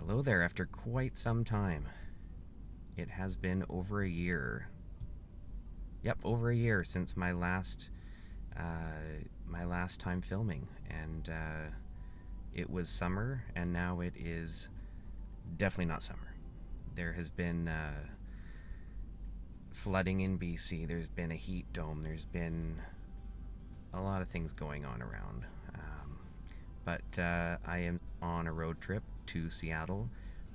Hello there, after quite some time. It has been over a year. Yep, over a year since my last time filming, and it was summer, and now it is definitely not summer. There has been flooding in BC. There's been a heat dome. There's been a lot of things going on around. But I am on a road trip to Seattle.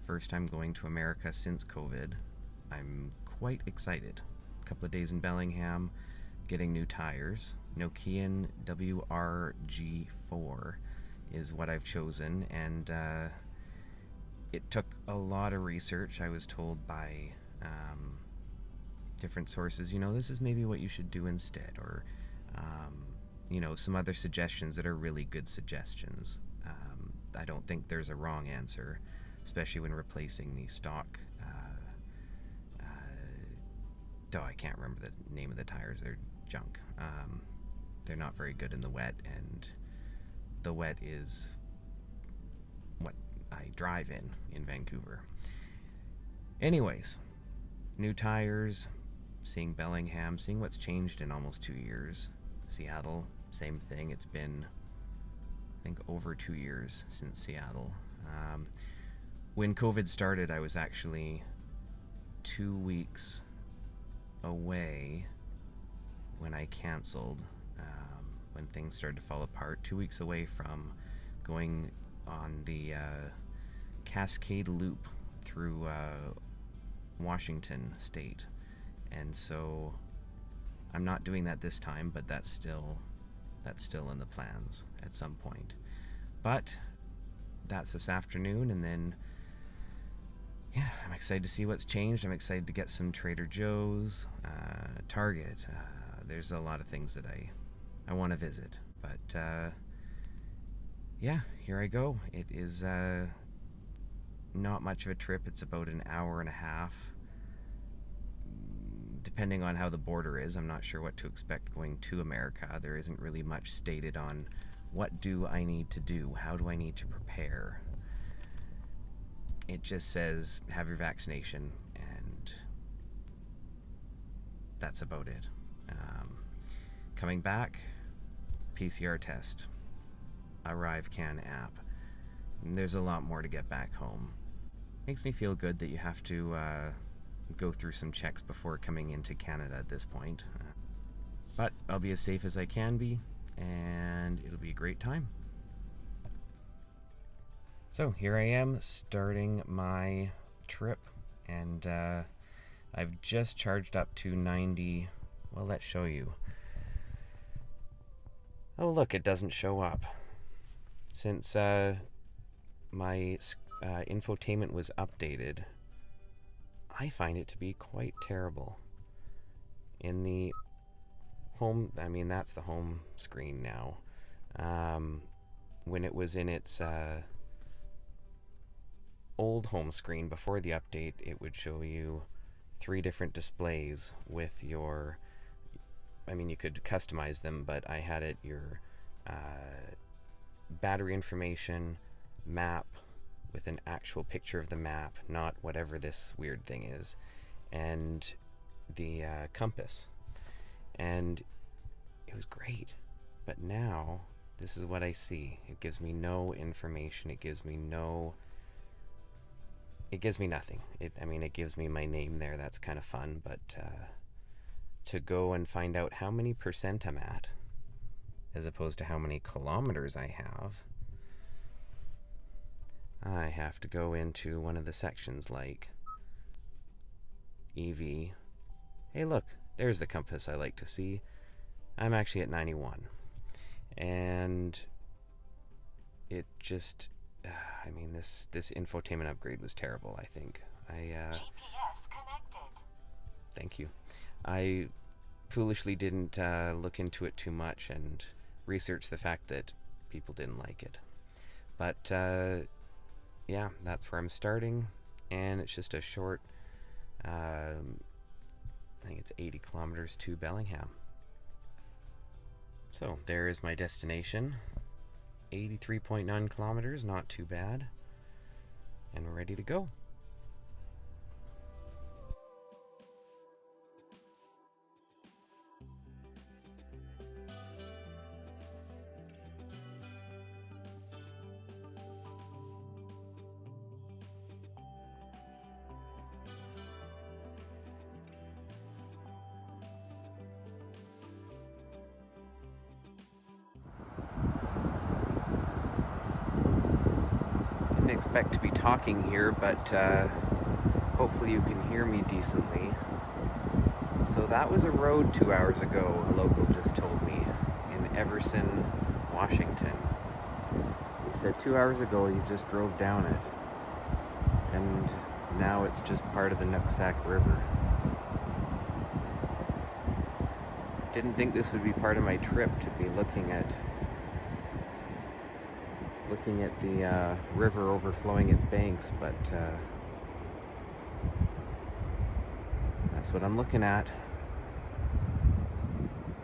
First time going to America since COVID. I'm quite excited. A couple of days in Bellingham, getting new tires. Nokian WRG4 is what I've chosen, and it took a lot of research. I was told by different sources, this is maybe what you should do instead, or some other suggestions that are really good suggestions. I don't think there's a wrong answer, especially when replacing the stock. I can't remember the name of the tires. They're junk. They're not very good in the wet, and the wet is what I drive in Vancouver. Anyways, new tires, seeing Bellingham, seeing what's changed in almost 2 years. Seattle, same thing. It's been, I think, over 2 years since Seattle. When COVID started, I was actually 2 weeks away when I canceled, when things started to fall apart. 2 weeks away from going on the Cascade Loop through Washington State. And so I'm not doing that this time, but that's still in the plans at some point. But that's this afternoon, and then I'm excited to see what's changed. I'm excited to get some Trader Joe's, Target. There's a lot of things that I want to visit, but here I go. It is not much of a trip. It's about an hour and a half, depending on how the border is. I'm not sure what to expect going to America. There isn't really much stated on what do I need to do, how do I need to prepare. It just says have your vaccination, and that's about it. Coming back, PCR test, ArriveCan app. And there's a lot more to get back home. Makes me feel good that you have to go through some checks before coming into Canada at this point. But I'll be as safe as I can be, and it'll be a great time. So here I am starting my trip, and I've just charged up to 90. Well, let's show you. Oh, look, it doesn't show up. Since my infotainment was updated, I find it to be quite terrible. In the home, that's the home screen now. When it was in its old home screen before the update, it would show you 3 different displays with your, you could customize them, but I had it your battery information, map with an actual picture of the map, not whatever this weird thing is, and the compass. And it was great. But now, this is what I see. It gives me no information. It gives me nothing. It gives me my name there. That's kind of fun. But to go and find out how many percent I'm at, as opposed to how many kilometers I have to go into one of the sections like EV. Hey, look, there's the compass I like to see. I'm actually at 91. And it just, this infotainment upgrade was terrible, I think. GPS connected. Thank you. I foolishly didn't look into it too much and research the fact that people didn't like it. But that's where I'm starting, and it's just a short, I think it's 80 kilometers to Bellingham. So there is my destination, 83.9 kilometers, not too bad. and we're ready to go. Didn't expect to be talking here, but hopefully you can hear me decently. So that was a road 2 hours ago, a local just told me, in Everson, Washington. He said 2 hours ago you just drove down it, and now it's just part of the Nooksack River. Didn't think this would be part of my trip, to be looking at the river overflowing its banks, but that's what I'm looking at.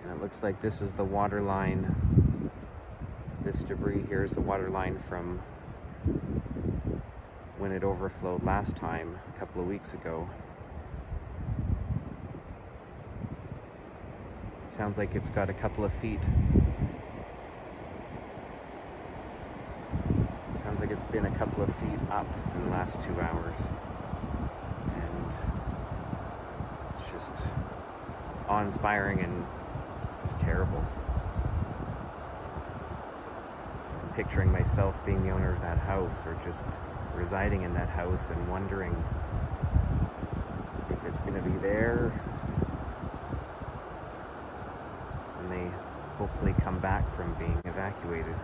And it looks like this is the water line. This debris here is the water line from when it overflowed last time, a couple of weeks ago. Sounds like it's got a couple of feet. Sounds like it's been a couple of feet up in the last 2 hours. And it's just awe-inspiring and just terrible. I'm picturing myself being the owner of that house, or just residing in that house and wondering if it's going to be there when they hopefully come back from being evacuated.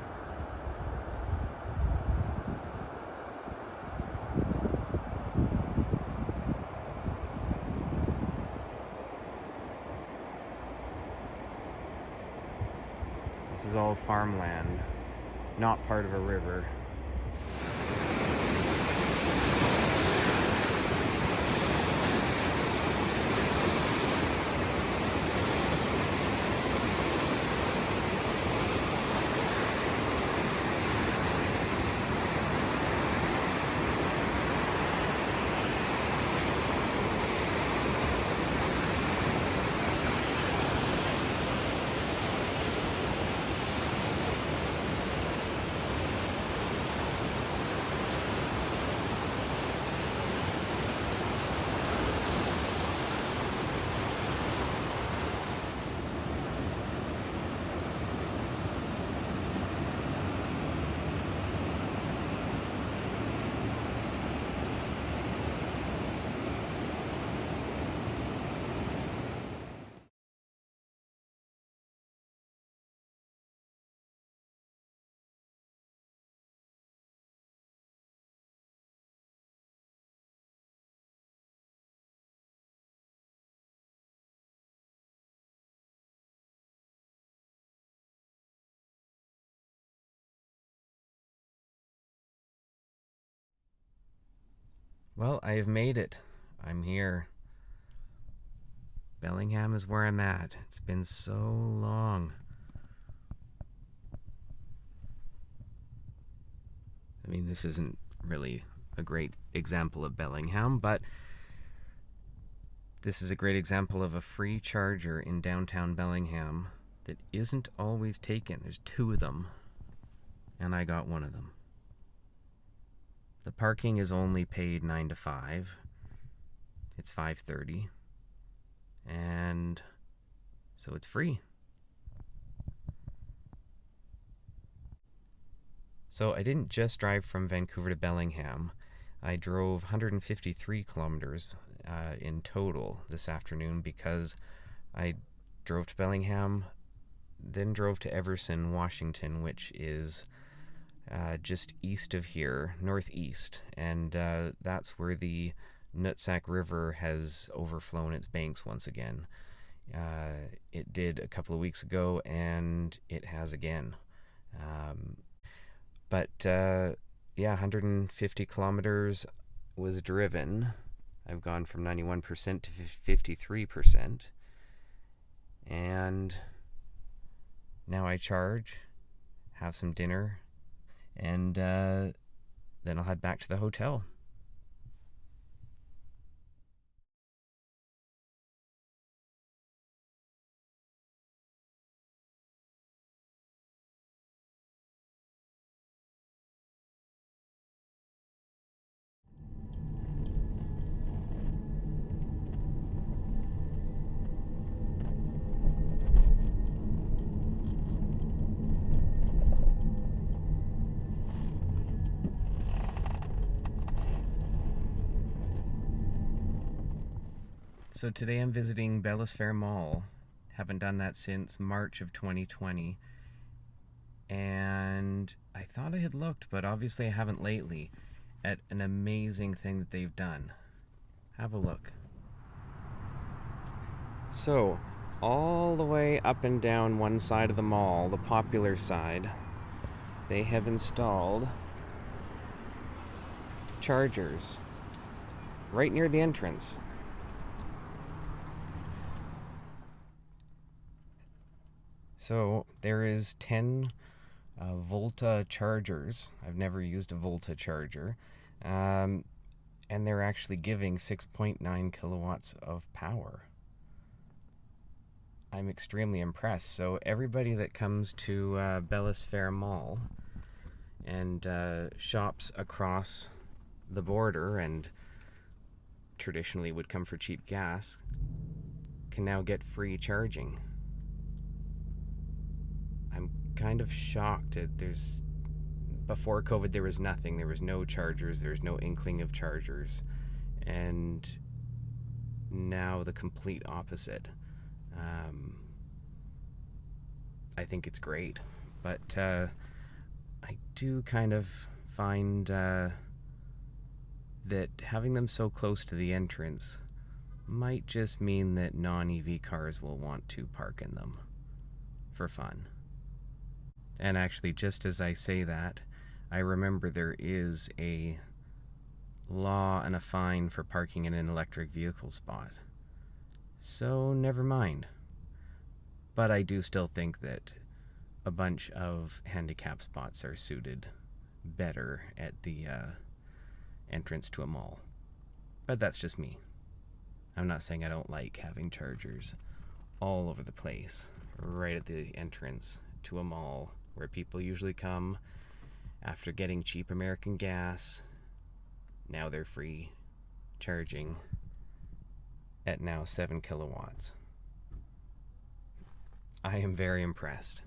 This is all farmland, not part of a river. Well, I have made it. I'm here. Bellingham is where I'm at. It's been so long. I mean, this isn't really a great example of Bellingham, but this is a great example of a free charger in downtown Bellingham that isn't always taken. There's 2 of them, and I got one of them. The parking is only paid 9 to 5. It's 5:30. And so it's free. So I didn't just drive from Vancouver to Bellingham. I drove 153 kilometers in total this afternoon, because I drove to Bellingham, then drove to Everson, Washington, which is just east of here, northeast, and that's where the Nooksack River has overflown its banks once again. It did a couple of weeks ago, and it has again. But 150 kilometers was driven. I've gone from 91% to 53%. And now I charge, have some dinner, and then I'll head back to the hotel. So today I'm visiting Bellingham Mall. Haven't done that since March of 2020. And I thought I had looked, but obviously I haven't lately, at an amazing thing that they've done. Have a look. So, all the way up and down one side of the mall, the popular side, they have installed chargers right near the entrance. So there is 10 Volta chargers. I've never used a Volta charger. And they're actually giving 6.9 kilowatts of power. I'm extremely impressed. So everybody that comes to Bellingham Mall and shops across the border and traditionally would come for cheap gas can now get free charging. I'm kind of shocked at before COVID there was nothing. There was no chargers, there was no inkling of chargers, and now the complete opposite. I think it's great, but I do kind of find that having them so close to the entrance might just mean that non-EV cars will want to park in them for fun. And actually, just as I say that, I remember there is a law and a fine for parking in an electric vehicle spot. So never mind. But I do still think that a bunch of handicap spots are suited better at the entrance to a mall. But that's just me. I'm not saying I don't like having chargers all over the place, right at the entrance to a mall where people usually come after getting cheap American gas. Now they're free charging at now 7 kilowatts. I am very impressed.